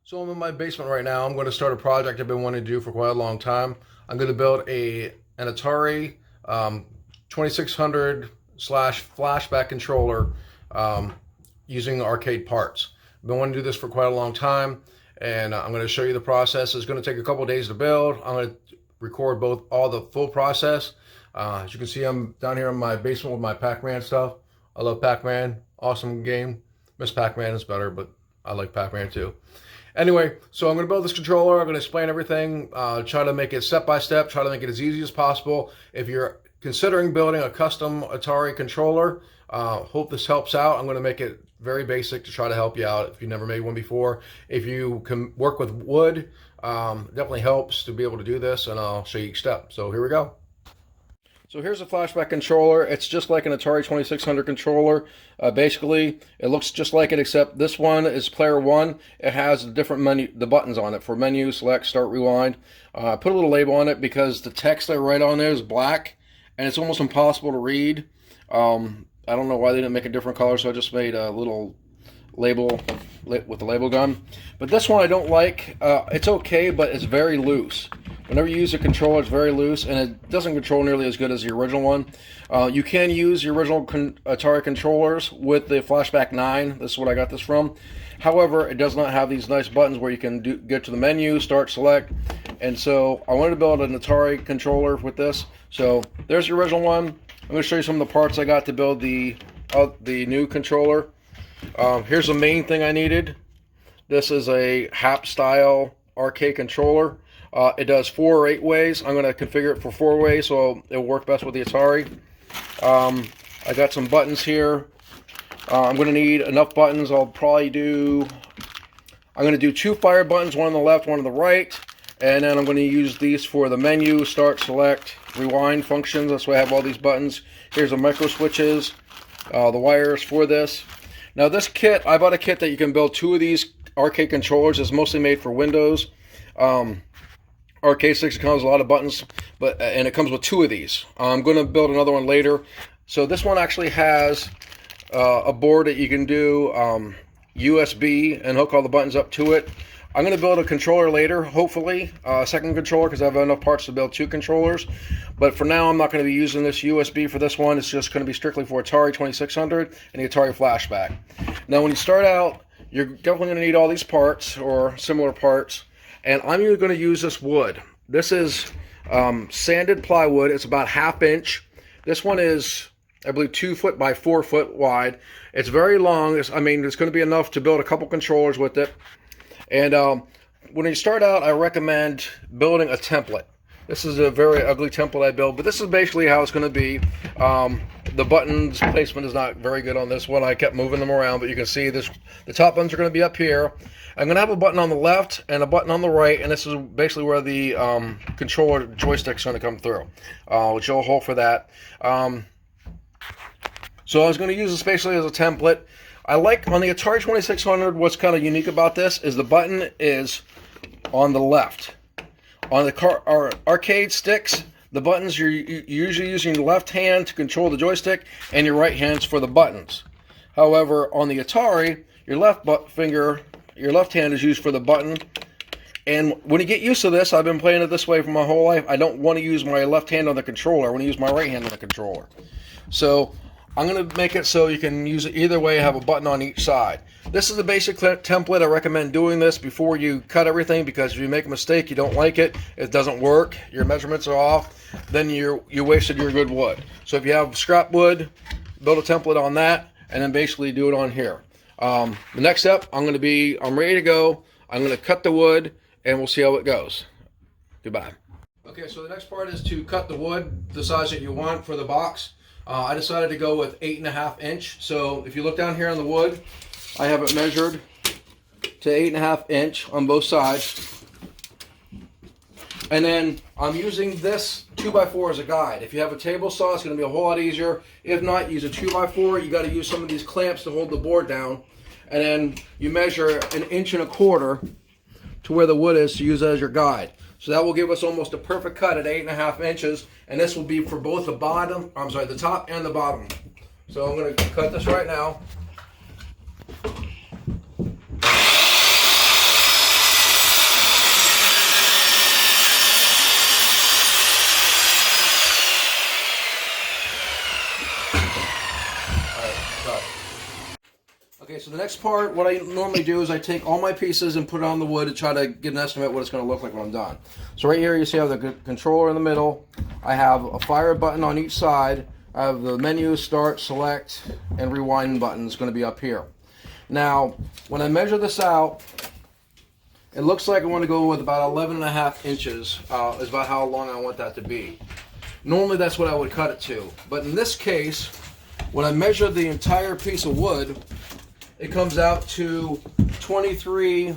So I'm in my basement right now. I'm going to start a project I've been wanting to do for quite a long time. I'm going to build an Atari 2600 slash flashback controller using arcade parts. I've been wanting to do this for quite a long time, and I'm going to show you the process. It's going to take a couple of days to build. I'm going to record all the full process. As you can see, I'm down here in my basement with my Pac-Man stuff. I love Pac-Man. Awesome game. Miss Pac-Man is better, but I like Pac-Man too. Anyway, so I'm going to build this controller. I'm going to explain everything, try to make it step by step, try to make it as easy as possible. If you're considering building a custom Atari controller, hope this helps out. I'm going to make it very basic to try to help you out if you've never made one before. If you can work with wood, definitely helps to be able to do this, and I'll show you each step. So here we go. So here's a flashback controller. It's just like an Atari 2600 controller. Basically, it looks just like it, except this one is player one. It has the different the buttons on it for menu, select, start, rewind. I put a little label on it because the text I write on there is black, and it's almost impossible to read. I don't know why they didn't make a different color, so I just made a little label with the label gun. But this one I don't like. It's okay, but it's very loose. Whenever you use a controller, it's very loose, and it doesn't control nearly as good as the original one. You can use the original Atari controllers with the Flashback 9. This is what I got this from. However, it does not have these nice buttons where you can get to the menu, start, select. And so I wanted to build an Atari controller with this. So there's the original one. I'm going to show you some of the parts I got to build the new controller. Here's the main thing I needed. This is a HAP style arcade controller. It does 4 or 8 ways. I'm going to configure it for 4 ways so it'll work best with the Atari. I got some buttons here. I'm going to need enough buttons. I'm going to do 2 fire buttons, one on the left, one on the right. And then I'm going to use these for the menu, start, select, rewind functions. That's why I have all these buttons. Here's the micro switches, the wires for this. Now this kit, I bought a kit that you can build 2 of these arcade controllers. It's mostly made for Windows. Arcade sticks, it comes with a lot of buttons, and it comes with 2 of these. I'm going to build another one later. So this one actually has a board that you can do USB and hook all the buttons up to it. I'm going to build a controller later, hopefully, a second controller, because I have enough parts to build 2 controllers. But for now, I'm not going to be using this USB for this one. It's just going to be strictly for Atari 2600 and the Atari Flashback. Now, when you start out, you're definitely going to need all these parts or similar parts. And I'm going to use this wood. This is sanded plywood. It's about 1/2 inch. This one is, I believe, 2 foot by 4 foot wide. It's very long. It's going to be enough to build a couple controllers with it. And when you start out, I recommend building a template. This is a very ugly template I built, but this is basically how it's going to be. The buttons placement is not very good on this one. I kept moving them around, but you can see this. The top buttons are going to be up here. I'm going to have a button on the left and a button on the right, and this is basically where the controller joystick is going to come through, which you'll hold for that. So I was going to use this basically as a template. I like on the Atari 2600, what's kind of unique about this is the button is on the left. On the arcade sticks, the buttons, you're usually using your left hand to control the joystick and your right hands for the buttons. However, on the Atari, your left hand is used for the button. And when you get used to this, I've been playing it this way for my whole life. I don't want to use my left hand on the controller. I want to use my right hand on the controller. So I'm going to make it so you can use it either way, have a button on each side. This is the basic template. I recommend doing this before you cut everything, because if you make a mistake, you don't like it, it doesn't work, your measurements are off, then you wasted your good wood. So if you have scrap wood, build a template on that, and then basically do it on here. The next step, I'm ready to go. I'm going to cut the wood, and we'll see how it goes. Goodbye. Okay, so the next part is to cut the wood the size that you want for the box. I decided to go with 8.5 inch. So if you look down here on the wood, I have it measured to 8.5 inch on both sides. And then I'm using this 2x4 as a guide. If you have a table saw, it's going to be a whole lot easier. If not, use a 2x4. You got to use some of these clamps to hold the board down. And then you measure 1.25 inches to where the wood is to use as your guide. So that will give us almost a perfect cut at 8.5 inches. And this will be for both the top and the bottom. So I'm going to cut this right now. the next part, what I normally do is I take all my pieces and put it on the wood to try to get an estimate what it's going to look like when I'm done. So right here you see I have the controller in the middle. I have a fire button on each side. I have the menu, start, select, and rewind button is going to be up here. Now, when I measure this out, it looks like I want to go with about 11.5 inches is about how long I want that to be. Normally that's what I would cut it to. But in this case, when I measure the entire piece of wood, it comes out to 23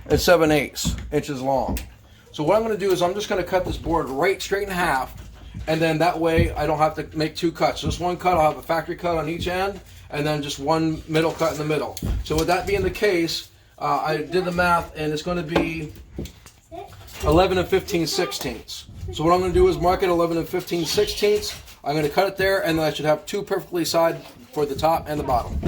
7/8 inches long. So what I'm going to do is I'm just going to cut this board right straight in half, and then that way I don't have to make two cuts. Just one cut, I'll have a factory cut on each end, and then just one middle cut in the middle. So with that being the case, I did the math, and it's going to be 11 15/16. So what I'm going to do is mark it 11 15/16. I'm going to cut it there, and then I should have two perfectly side for the top and the bottom.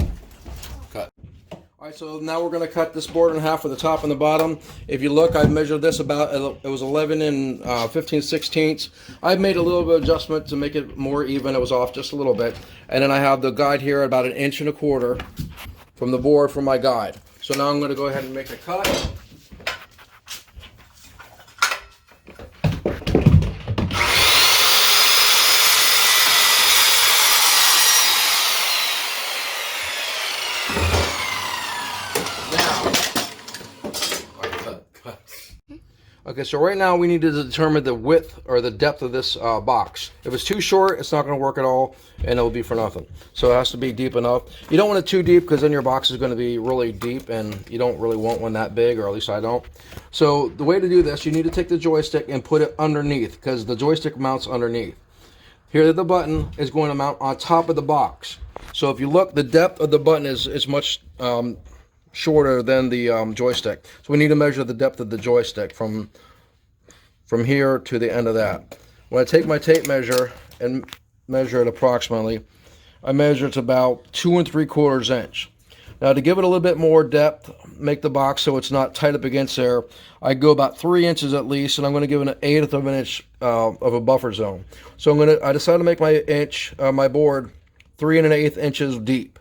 Cut. All right, so now we're going to cut this board in half for the top and the bottom. If you look, I measured this about, it was 11 15/16. I've made a little bit of adjustment to make it more even. It was off just a little bit. And then I have the guide here about 1.25 inches from the board from my guide. So now I'm going to go ahead and make a cut. Okay, so right now we need to determine the width or the depth of this box. If it's too short, it's not going to work at all, and it'll be for nothing. So it has to be deep enough. You don't want it too deep because then your box is going to be really deep, and you don't really want one that big, or at least I don't. So the way to do this, you need to take the joystick and put it underneath, because the joystick mounts underneath. Here the button is going to mount on top of the box. So if you look, the depth of the button is much shorter than the joystick. So we need to measure the depth of the joystick from here to the end of that. When I take my tape measure and measure it approximately, I measure it's about 2 3/4 inch. Now to give it a little bit more depth, make the box so it's not tight up against there, I go about 3 inches at least, and I'm going to give it 1/8 of an inch of a buffer zone. So I decided to make my board 3 1/8 inches deep.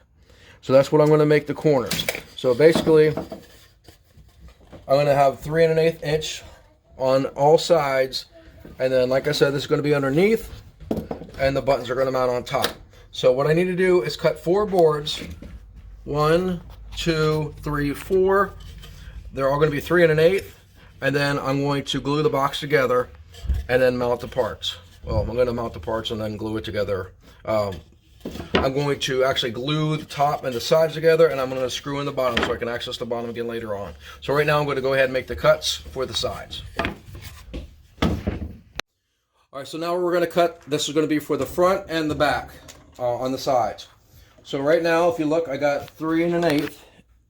So that's what I'm going to make the corners. So basically, I'm going to have 3 1/8 inch on all sides, and then like I said, this is going to be underneath, and the buttons are going to mount on top. So what I need to do is cut 4 boards. 1, 2, 3, 4. They're all going to be 3 1/8, and then I'm going to glue the box together and then mount the parts. Well, I'm going to mount the parts and then glue it together. I'm going to actually glue the top and the sides together, and I'm going to screw in the bottom so I can access the bottom again later on. So right now I'm going to go ahead and make the cuts for the sides. Alright, so now we're going to cut. This is going to be for the front and the back on the sides. So right now, if you look, I got 3 1/8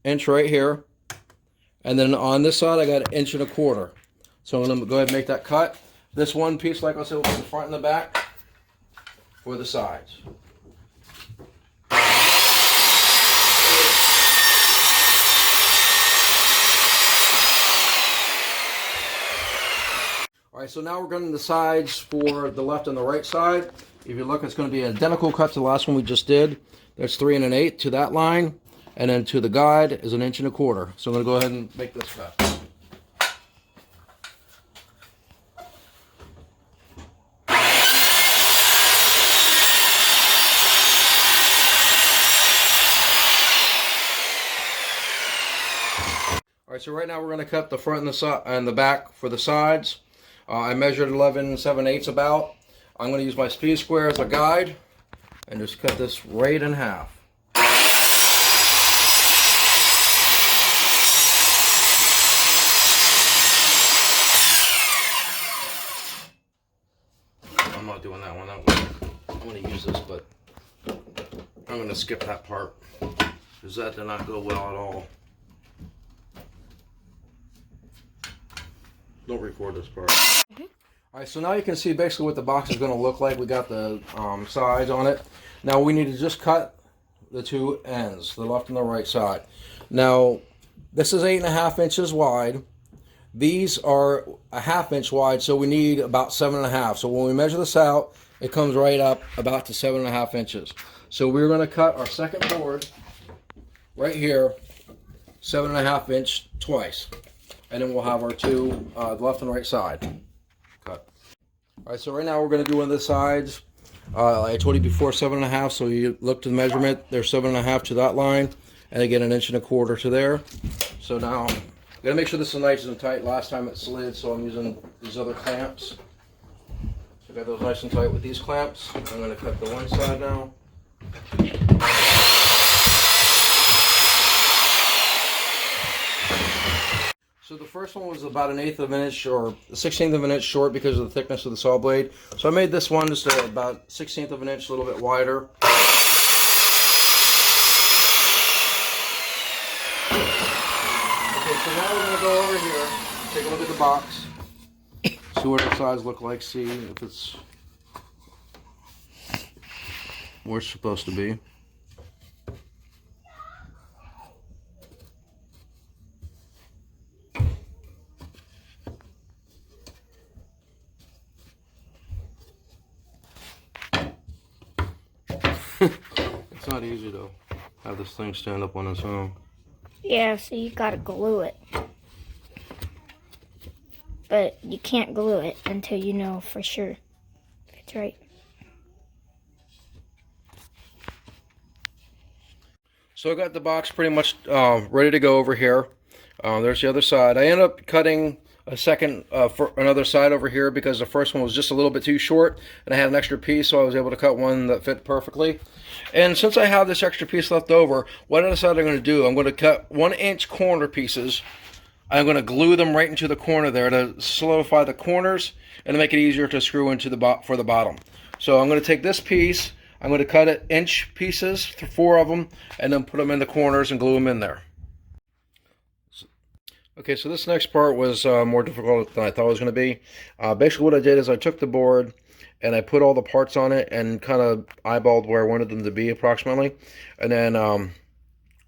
inch right here, and then on this side I got 1.25 inch. So I'm going to go ahead and make that cut. This one piece, like I said, will be the front and the back for the sides. Alright, so now we're going to the sides for the left and the right side. If you look, it's going to be an identical cut to the last one we just did. There's 3 1/8 to that line, and then to the guide is 1.25 inches. So I'm going to go ahead and make this cut. Alright, so right now we're going to cut the front and the side and the back for the sides. I measured 11 7/8 about. I'm going to use my speed square as a guide and just cut this right in half. I'm not doing that one. I'm going to use this, but I'm going to skip that part because that did not go well at all. Don't record this part. Alright, so now you can see basically what the box is going to look like. We got the sides on it. Now we need to just cut the 2 ends, the left and the right side. Now, this is 8.5 inches wide. These are 1/2 inch wide, so we need about 7.5. So when we measure this out, it comes right up about to 7.5 inches. So we're going to cut our second board right here, 7.5 inch twice. And then we'll have our two, the left and right side cut. All right, so right now we're going to do one of the sides. Like I told you before, 7.5. So you look to the measurement. There's 7.5 to that line, and again 1.25 inches to there. So now I'm gonna make sure this is nice and tight. Last time it slid, so I'm using these other clamps. So I got those nice and tight with these clamps. I'm gonna cut the one side now. So the first one was about 1/8 of an inch or 1/16 of an inch short because of the thickness of the saw blade. So I made this one just about 1/16 of an inch, a little bit wider. Okay, so now we're going to go over here, take a look at the box, see what the sides look like, see if it's where it's supposed to be. It's not easy to have this thing stand up on its own. Yeah, so you gotta glue it. But you can't glue it until you know for sure if it's right. So I got the box pretty much ready to go over here. There's the other side. I ended up cutting a second for another side over here because the first one was just a little bit too short and I had an extra piece, so I was able to cut one that fit perfectly. And since I have this extra piece left over, what I decided I'm going to do, I'm going to cut 1-inch corner pieces. I'm going to glue them right into the corner there to solidify the corners and to make it easier to screw into for the bottom. So I'm going to take this piece, I'm going to cut it inch pieces, 4 of them, and then put them in the corners and glue them in there. Okay, so this next part was more difficult than I thought it was going to be. Basically what I did is I took the board and I put all the parts on it and kind of eyeballed where I wanted them to be approximately. And then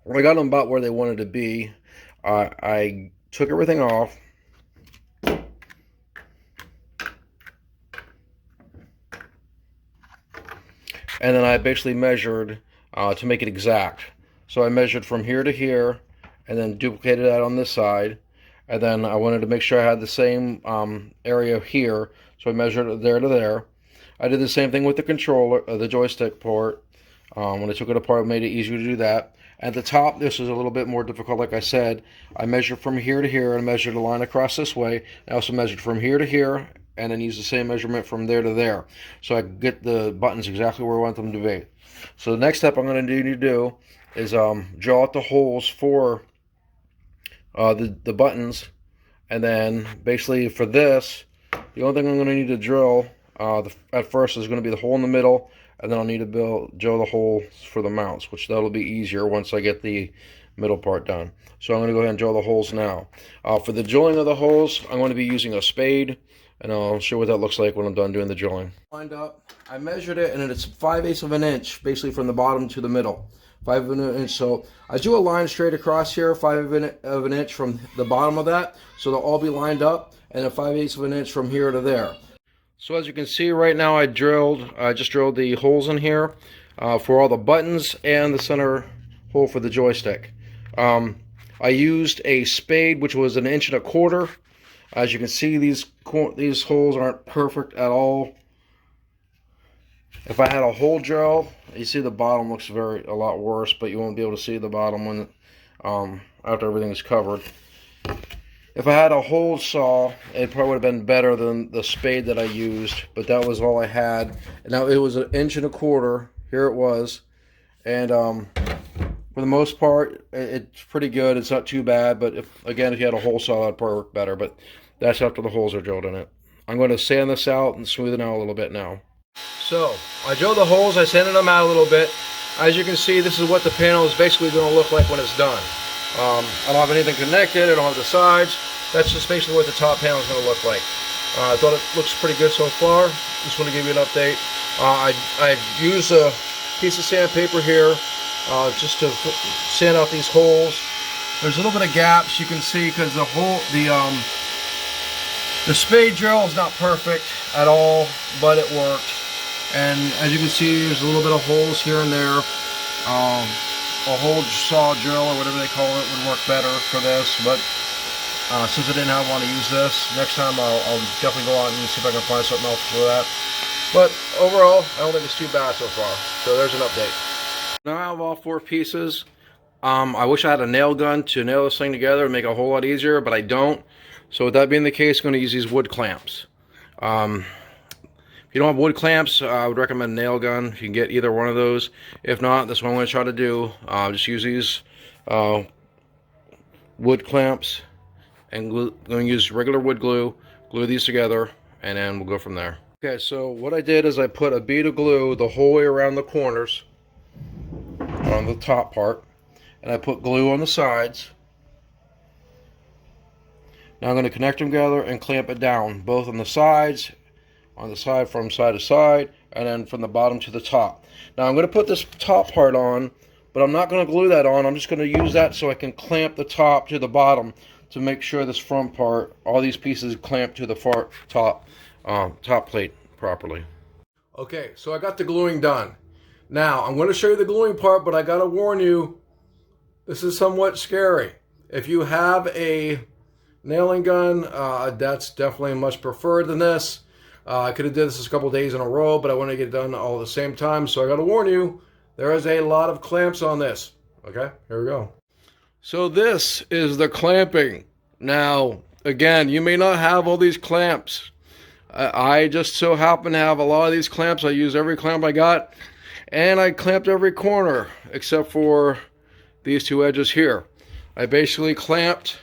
when I got them about where they wanted to be, I took everything off. And then I basically measured to make it exact. So I measured from here to here, and then duplicated that on this side, and then I wanted to make sure I had the same area here, so I measured it there to there. I did the same thing with the controller, the joystick port. When I took it apart, it made it easier to do that. At the top, this is a little bit more difficult. Like I said, I measured from here to here and measured a line across this way. I also measured from here to here and then use the same measurement from there to there, so I get the buttons exactly where I want them to be. So the next step I'm going to need to do is draw out the holes for the buttons, and then basically for this, the only thing I'm going to need to drill at first is going to be the hole in the middle, and then I'll need to drill the hole for the mounts, which that'll be easier once I get the middle part done. So I'm going to go ahead and drill the holes now. For the drilling of the holes, I'm going to be using a spade, and I'll show what that looks like when I'm done doing the drilling. Lined up, I measured it, and it's 5/8 of an inch, basically from the bottom to the middle. 5 of an inch, so I drew a line straight across here, 5 of an inch from the bottom of that, so they'll all be lined up, and a 5/8 of an inch from here to there. So as you can see right now, I just drilled the holes in here for all the buttons and the center hole for the joystick. I used a spade, which was 1.25 inches. As you can see, these holes aren't perfect at all. If I had a hole drill, you see the bottom looks a lot worse, but you won't be able to see the bottom when after everything is covered. If I had a hole saw, it probably would have been better than the spade that I used, but that was all I had. And now it was 1.25 inches. Here it was, and for the most part, it's pretty good. It's not too bad, but if you had a hole saw, that'd probably work better. But that's after the holes are drilled in it. I'm going to sand this out and smooth it out a little bit now. So I drilled the holes, I sanded them out a little bit. As you can see, this is what the panel is basically going to look like when it's done. I don't have anything connected, I don't have the sides. That's just basically what the top panel is going to look like. I thought it looks pretty good so far. Just want to give you an update. I used a piece of sandpaper here just to sand out these holes. There's a little bit of gaps you can see because the spade drill is not perfect at all, but it worked. And as you can see, there's a little bit of holes here and there. a hole saw drill or whatever they call it would work better for this, but since I didn't have one to use this, next time I'll definitely go out and see if I can find something else for that. But overall, I don't think it's too bad so far. So there's an update. Now I have all 4 pieces. I wish I had a nail gun to nail this thing together and make it a whole lot easier, but I don't. So with that being the case, I'm going to use these wood clamps. If you don't have wood clamps, I would recommend a nail gun. If you can get either one of those. If not, that's what I'm going to try to do. Just use these wood clamps and I'm going to use regular wood glue. Glue these together, and then we'll go from there. Okay, so what I did is I put a bead of glue the whole way around the corners on the top part, and I put glue on the sides. Now I'm going to connect them together and clamp it down, both on the sides, from side to side, and then from the bottom to the top. Now I'm going to put this top part on, but I'm not going to glue that on. I'm just going to use that so I can clamp the top to the bottom to make sure this front part, all these pieces clamp to the top plate properly. Okay, so I got the gluing done. Now I'm going to show you the gluing part, but I got to warn you, this is somewhat scary. If you have a nailing gun, that's definitely much preferred than this. I could have did this a couple days in a row, but I want to get it done all at the same time, so I got to warn you, there is a lot of clamps on this. Okay, here we go. So this is the clamping. Now, again, you may not have all these clamps. I just so happen to have a lot of these clamps. I used every clamp I got, and I clamped every corner except for these 2 edges here. I basically clamped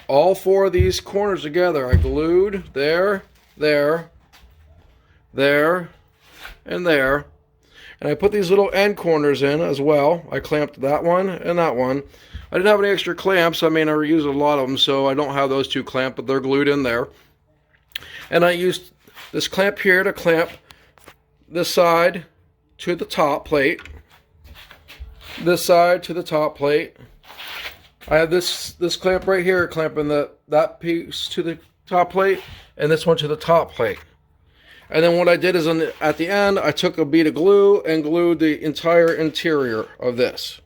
all 4 of these corners together. I glued there, there, there, and there. And I put these little end corners in as well. I clamped that one and that one. I didn't have any extra clamps. I mean, I reused a lot of them, so I don't have those 2 clamped, but they're glued in there. And I used this clamp here to clamp this side to the top plate, this side to the top plate. I have this clamp right here clamping that piece to the top plate, and this one to the top plate. And then what I did is at the end, I took a bead of glue and glued the entire interior of this.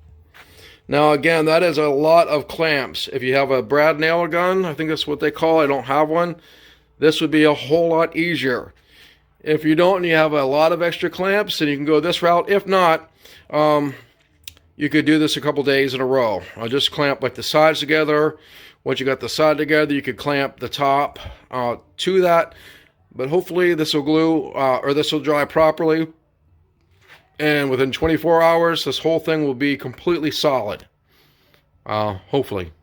Now again, that is a lot of clamps. If you have a brad nailer gun, I think that's what they call it, I don't have one, this would be a whole lot easier. If you don't and you have a lot of extra clamps, then you can go this route. If not, you could do this a couple days in a row. I'll just clamp like the sides together. Once you got the side together, you could clamp the top to that. But hopefully this will glue or this will dry properly. And within 24 hours, this whole thing will be completely solid. Hopefully.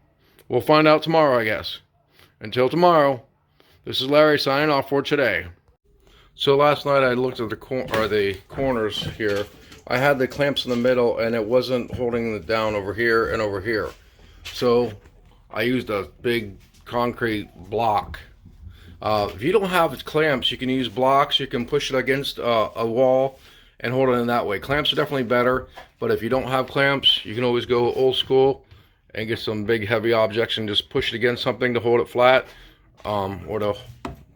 We'll find out tomorrow, I guess. Until tomorrow, this is Larry signing off for today. So last night I looked at the corners here. I had the clamps in the middle and it wasn't holding it down over here and over here. So I used a big concrete block. If you don't have clamps, you can use blocks. You can push it against a wall and hold it in that way. Clamps are definitely better, but if you don't have clamps, you can always go old school and get some big heavy objects and just push it against something to hold it flat, or to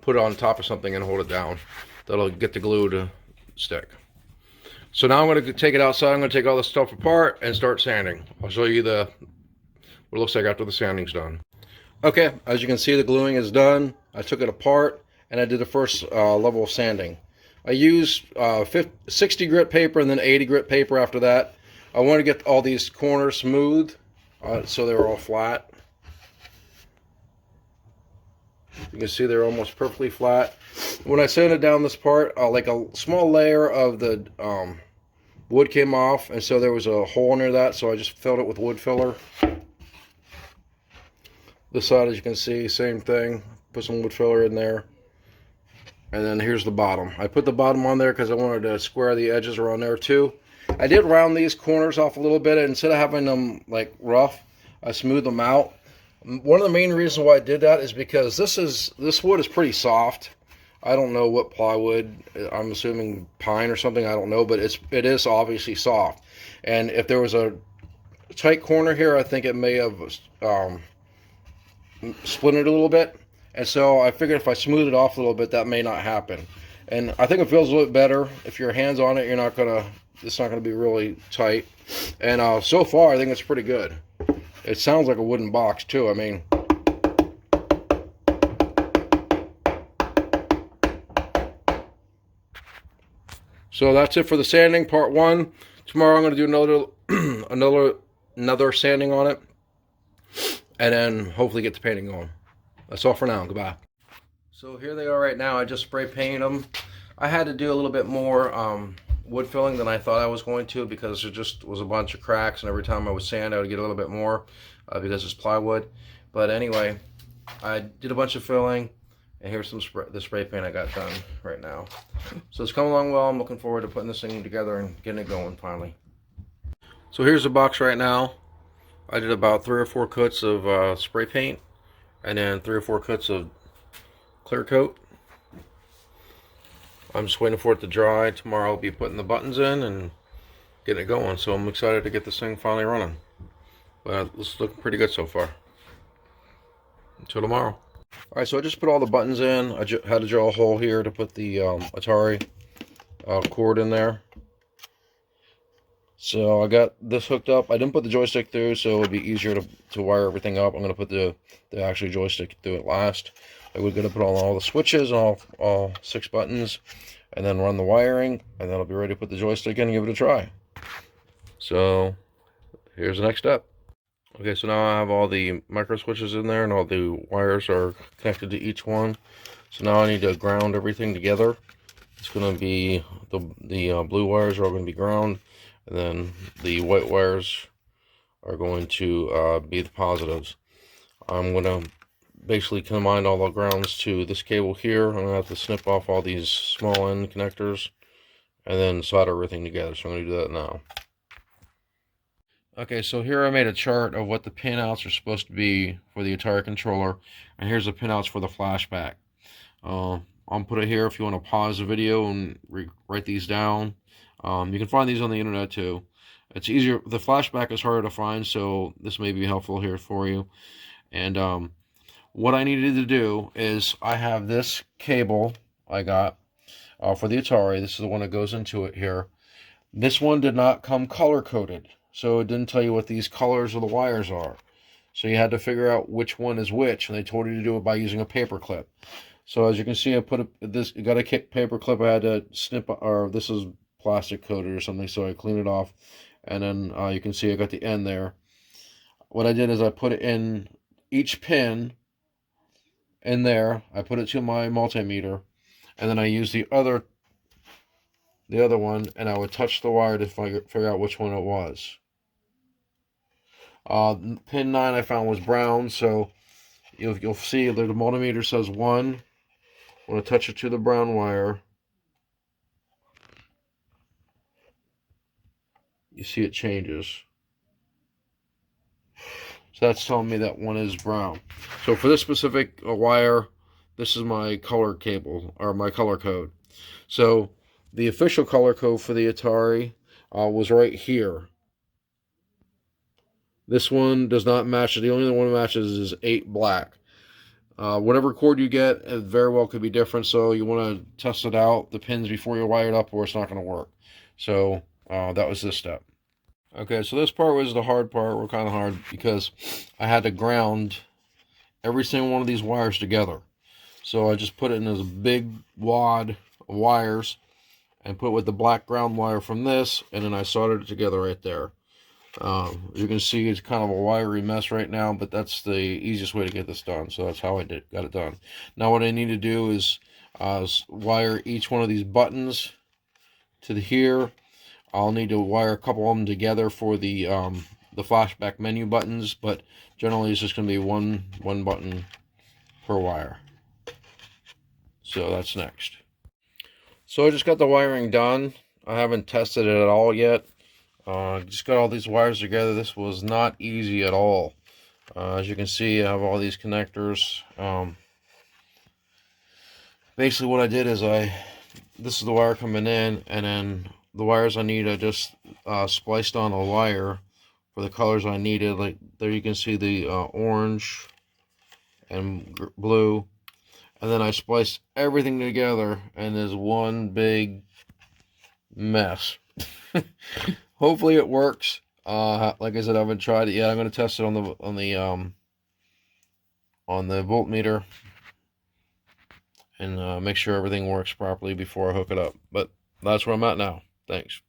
put it on top of something and hold it down. That'll get the glue to stick. So now I'm going to take it outside. I'm going to take all this stuff apart and start sanding. I'll show you what it looks like after the sanding's done. Okay, as you can see, the gluing is done. I took it apart and I did the first level of sanding. I used 60 grit paper and then 80 grit paper after that. I want to get all these corners smooth so they were all flat. You can see they're almost perfectly flat. When I sanded down this part, like a small layer of the wood came off, and so there was a hole near that, so I just filled it with wood filler. This side, as you can see, same thing. Put some wood filler in there. And then here's the bottom. I put the bottom on there because I wanted to square the edges around there too. I did round these corners off a little bit, and instead of having them like rough, I smoothed them out. One of the main reasons why I did that is because this wood is pretty soft. I don't know what plywood. I'm assuming pine or something. I don't know, but it is obviously soft. And if there was a tight corner here, I think it may have splintered a little bit. And so I figured if I smooth it off a little bit, that may not happen. And I think it feels a little bit better. If your hands on it, you're not going to it's not going to be really tight. And so far, I think it's pretty good. It sounds like a wooden box too. I mean, so that's it for the sanding, part 1. Tomorrow I'm going to do another sanding on it, and then hopefully get the painting going. That's all for now. Goodbye. So here they are right now. I just spray painted them. I had to do a little bit more wood filling than I thought I was going to, because there just was a bunch of cracks, and every time I would sand I would get a little bit more because it's plywood. But anyway, I did a bunch of filling, and here's the spray paint I got done right now. So it's coming along well. I'm looking forward to putting this thing together and getting it going finally. So here's the box right now. I did about 3 or 4 coats of spray paint, and then 3 or 4 coats of clear coat. I'm just waiting for it to dry. Tomorrow I'll be putting the buttons in and getting it going. So I'm excited to get this thing finally running. But it's looking pretty good so far. Until tomorrow. Alright, so I just put all the buttons in. I had to drill a hole here to put the Atari cord in there. So I got this hooked up. I didn't put the joystick through, so it would be easier to wire everything up. I'm going to put the actual joystick through it last. We're going to put on all the switches, all 6 buttons, and then run the wiring, and then I'll be ready to put the joystick in and give it a try. So here's the next step. Okay, so now I have all the micro switches in there, and all the wires are connected to each one. So now I need to ground everything together. It's going to be the blue wires are all going to be ground, and then the white wires are going to be the positives. I'm going to basically combine all the grounds to this cable here. I'm going to have to snip off all these small end connectors and then solder everything together. So I'm going to do that now. Okay, so here I made a chart of what the pinouts are supposed to be for the Atari controller, and here's the pinouts for the Flashback. I'll put it here if you want to pause the video and write these down. You can find these on the internet too. It's easier. The Flashback is harder to find, so this may be helpful here for you. And what I needed to do is I have this cable I got for the Atari. This is the one that goes into it here. This one did not come color-coded, so it didn't tell you what these colors of the wires are. So you had to figure out which one is which, and they told you to do it by using a paper clip. So as you can see, I got a paper clip. I had to snip, or this is plastic coated or something, so I cleaned it off. And then you can see I got the end there. What I did is I put it in each pin in there. I put it to my multimeter, and then I used the other one, and I would touch the wire to figure out which one it was. Pin 9 I found was brown, so you'll see that the multimeter says 1. I'm going to touch it to the brown wire. You see it changes. So that's telling me that one is brown. So for this specific wire, this is my color cable, or my color code. So the official color code for the Atari was right here. This one does not match. The only one that matches is 8 black. Whatever cord you get, it very well could be different, so you want to test it out, the pins, before you wire it up, or it's not going to work. So that was this step. Okay, so this part was the hard part. We're kind of hard because I had to ground every single one of these wires together. So I just put it in this big wad of wires and put with the black ground wire from this, and then I soldered it together right there. You can see it's kind of a wiry mess right now, but that's the easiest way to get this done. So that's how I got it done. Now what I need to do is wire each one of these buttons to here. I'll need to wire a couple of them together for the flashback menu buttons, but generally it's just going to be one button per wire. So that's next. So I just got the wiring done. I haven't tested it at all yet. Just got all these wires together. This was not easy at all. As you can see, I have all these connectors. Basically what I did is this is the wire coming in, and then the wires I need, I just spliced on a wire for the colors I needed. Like there you can see the orange and blue, and then I spliced everything together, and there's one big mess. Hopefully it works. Like I said, I haven't tried it yet. I'm going to test it on the voltmeter and make sure everything works properly before I hook it up. But that's where I'm at now. Thanks.